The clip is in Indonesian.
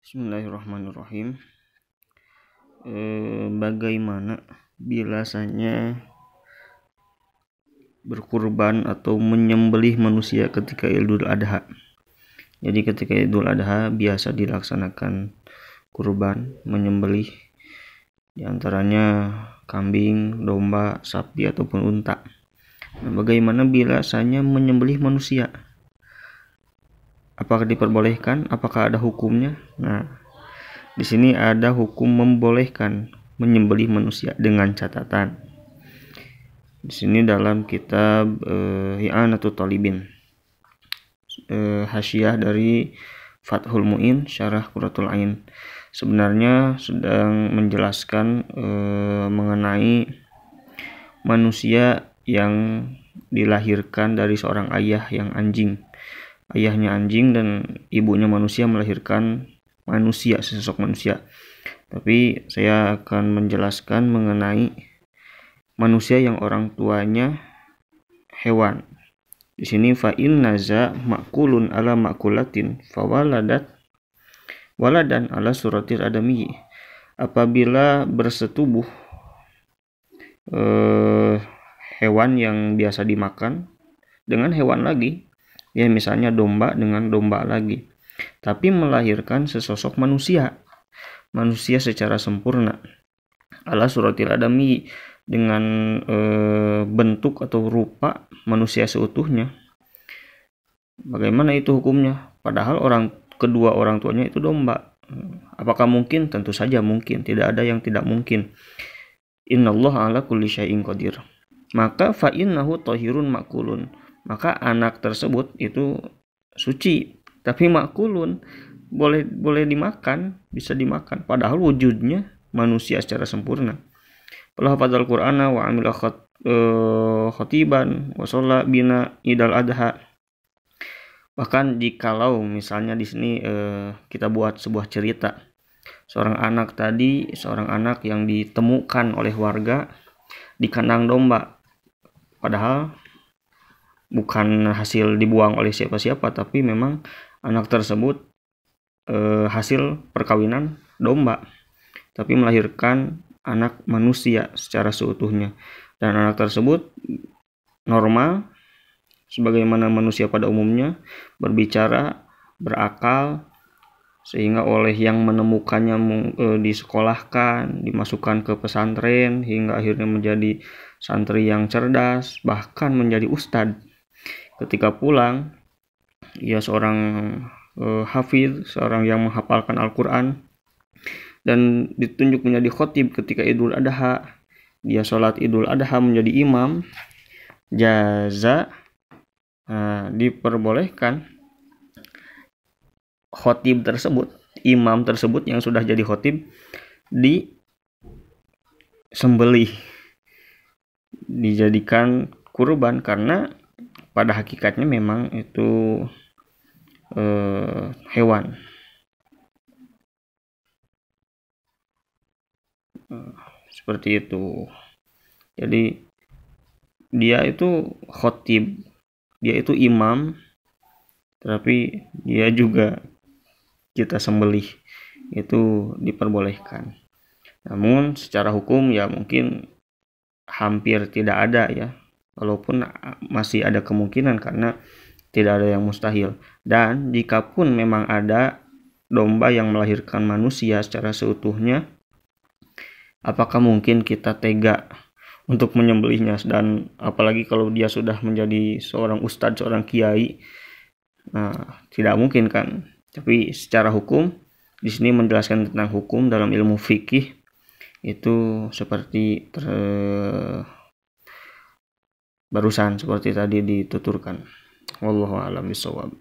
Bismillahirrahmanirrahim. Bagaimana biasanya berkurban atau menyembelih manusia ketika Idul Adha? Jadi ketika Idul Adha biasa dilaksanakan kurban, menyembelih, diantaranya kambing, domba, sapi ataupun unta. Nah, bagaimana biasanya menyembelih manusia? Apakah diperbolehkan? Apakah ada hukumnya? Nah, di sini ada hukum membolehkan menyembelih manusia dengan catatan. Di sini dalam kitab I'anatul Talibin, Hasyiah dari Fathul Mu'in Syarah Qurratul Ain, sebenarnya sedang menjelaskan mengenai manusia yang dilahirkan dari seorang ayah yang anjing. Ayahnya anjing dan ibunya manusia melahirkan manusia, sesosok manusia. Tapi saya akan menjelaskan mengenai manusia yang orang tuanya hewan. Di sini fa innaza makulun ala makulatin fawaladat waladan ala suratil adami. Apabila bersetubuh hewan yang biasa dimakan dengan hewan lagi, ya misalnya domba dengan domba lagi, tapi melahirkan sesosok manusia secara sempurna ala suratil adami, dengan bentuk atau rupa manusia seutuhnya. Bagaimana itu hukumnya? Padahal kedua orang tuanya itu domba. Apakah mungkin? Tentu saja mungkin, tidak ada yang tidak mungkin. Innallaha ala kulli syai'in qadir. Maka fa innahu thahirun makulun. Maka anak tersebut itu suci, tapi makulun, boleh dimakan, bisa dimakan, padahal wujudnya manusia secara sempurna. Qala hafadzal Qur'ana wa amila khatiban wa shalla bina idal adha. Bahkan jikalau misalnya di sini kita buat sebuah cerita, seorang anak yang ditemukan oleh warga di kandang domba, padahal bukan hasil dibuang oleh siapa-siapa, tapi memang anak tersebut hasil perkawinan domba, tapi melahirkan anak manusia secara seutuhnya. Dan anak tersebut normal, sebagaimana manusia pada umumnya, berbicara, berakal, sehingga oleh yang menemukannya disekolahkan, dimasukkan ke pesantren, hingga akhirnya menjadi santri yang cerdas, bahkan menjadi ustadz. Ketika pulang, ia seorang hafidz, seorang yang menghafalkan Al-Quran, dan ditunjuk menjadi khotib ketika Idul Adha. Dia sholat Idul Adha menjadi imam, jaza. Diperbolehkan khotib tersebut, imam tersebut yang sudah jadi khotib, disembelih, dijadikan kurban, karena pada hakikatnya memang itu hewan. Seperti itu. Jadi dia itu khotib, dia itu imam, tapi dia juga kita sembelih, itu diperbolehkan. Namun secara hukum ya mungkin hampir tidak ada ya, walaupun masih ada kemungkinan karena tidak ada yang mustahil. Dan jikapun memang ada domba yang melahirkan manusia secara seutuhnya, apakah mungkin kita tega untuk menyembelihnya? Dan apalagi kalau dia sudah menjadi seorang ustadz, seorang kiai, nah tidak mungkin kan. Tapi secara hukum, di sini menjelaskan tentang hukum dalam ilmu fikih, itu seperti barusan seperti tadi dituturkan. Wallahu a'lam bishawab.